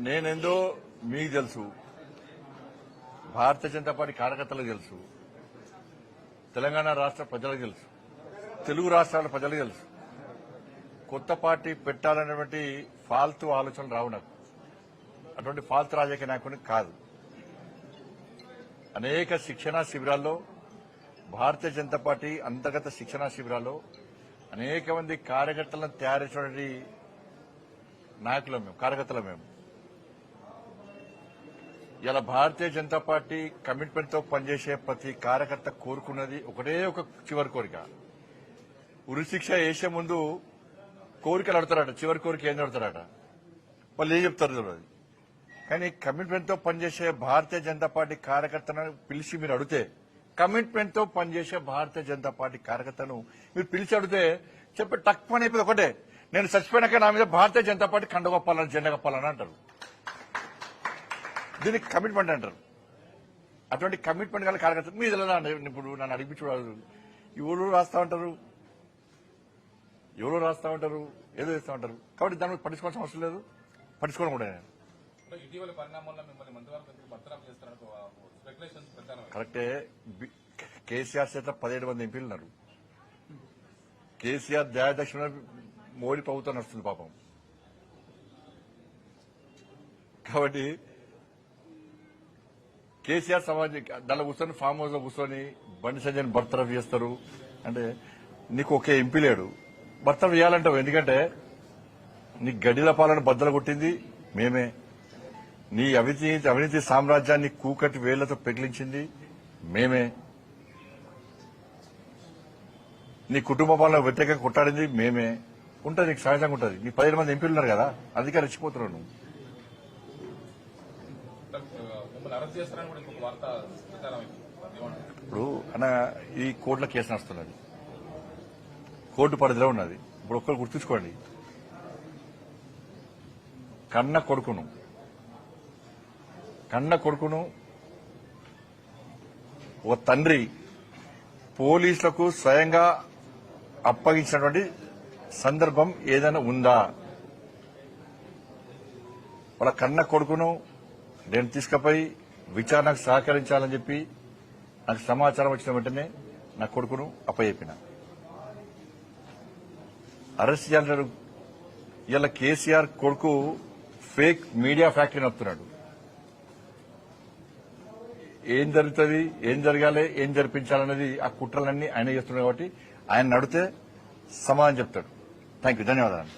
నేనేందో మీకు తెలుసు, భారతీయ జనతా పార్టీ కార్యకర్తలకు తెలుసు, తెలంగాణ రాష్ట్ర ప్రజలకు తెలుసు, తెలుగు రాష్ట్రాల ప్రజలకు తెలుసు. కొత్త పార్టీ పెట్టాలనేటువంటి ఫాల్తు ఆలోచనలు రావు నాకు. అటువంటి ఫాల్తు రాజకీయ నాయకుని కాదు. అనేక శిక్షణా శిబిరాల్లో, భారతీయ జనతా పార్టీ అంతర్గత శిక్షణా శిబిరాల్లో అనేక మంది కార్యకర్తలను తయారు చేసినటువంటి నాయకులం మేము, కార్యకర్తలం మేము. ఇలా భారతీయ జనతా పార్టీ కమిట్మెంట్ తో పనిచేసే ప్రతి కార్యకర్త కోరుకున్నది ఒకటే ఒక చివరి కోరిక. ఉరిశిక్ష వేసే ముందు కోరికలు అడతారట, చివరి కోరిక ఏం అడతారట, వాళ్ళు ఏం చెప్తారు తెలియదు. కానీ కమిట్మెంట్ తో పనిచేసే భారతీయ జనతా పార్టీ కార్యకర్తను పిలిచి మీరు అడిగితే, కమిట్మెంట్ తో పనిచేసే భారతీయ జనతా పార్టీ కార్యకర్తను మీరు పిలిచి అడిగితే చెప్పి టక్ అని అయిపోయింది ఒకటే, నేను చచ్చిపోయినాక నా మీద భారతీయ జనతా పార్టీ కండగొప్పాలని, జెండా కప్పాలని అంటారు. దీనికి కమిట్మెంట్ అంటారు. అటువంటి కమిట్మెంట్ గల కార్యకర్త మీద ఇప్పుడు నన్ను అడిగి చూడాలి. ఎవరు రాస్తా ఉంటారు, ఎవరో రాస్తా ఉంటారు, ఏదో చేస్తా ఉంటారు. కాబట్టి దాని మీద పట్టించుకోవాల్సిన అవసరం లేదు, పట్టించుకోవడం కూడా నేను. కరెక్టే. కేసీఆర్ చేత 17 మంది ఎంపీలు ఉన్నారు. కేసీఆర్ దయాదక్షిణ మోడీ ప్రభుత్వం నడుస్తుంది పాపం. కాబట్టి కేసీఆర్ సమాజం దానిలో కూర్చొని ఫామ్ హౌస్ లో కూర్చొని బండి సంజయ్ బర్తరఫ్ చేస్తారు అంటే నీకు ఒకే ఎంపీ లేడు, బర్తరఫ్ చేయాలంటావు. ఎందుకంటే నీ గడిల పాలన బద్దలు కొట్టింది మేమే, నీ అవినీతి సామ్రాజ్యాన్ని కూకటి వేళ్లతో పెగిలించింది మేమే, నీ కుటుంబ పాలన వ్యతిరేకంగా కొట్టాడింది మేమే. ఉంటుంది, నీకు సహజంగా ఉంటుంది. నీ 17 మంది ఎంపీలు ఉన్నారు కదా, అందుకే రెచ్చిపోతున్నావు నువ్వు. ఇప్పుడు అన్న ఈ కోర్టుల కేసు నడుస్తున్నది, కోర్టు పరిధిలో ఉన్నది. ఇప్పుడు ఒక్కరు గుర్తుంచుకోండి, కన్న కొడుకును ఓ తండ్రి పోలీసులకు స్వయంగా అప్పగించినటువంటి సందర్భం ఏదైనా ఉందా? వాళ్ళ కన్న కొడుకును నేను తీసుకుపోయి విచారణకు సహకరించాలని చెప్పి నాకు సమాచారం వచ్చిన వెంటనే నా కొడుకును అప్పచెప్పిన. అరెస్ట్ చేయాలంటారు. ఇలా కేసీఆర్ కొడుకు ఫేక్ మీడియా ఫ్యాక్టరీ నడుపుతున్నాడు. ఏం జరుగుతుంది, ఏం జరగాలి, ఏం జరిపించాలనేది ఆ కుట్రలన్నీ ఆయన చేస్తున్నాడు. కాబట్టి ఆయన నడితే సమాధానం చెప్తాడు. థ్యాంక్ యూ, ధన్యవాదాలు.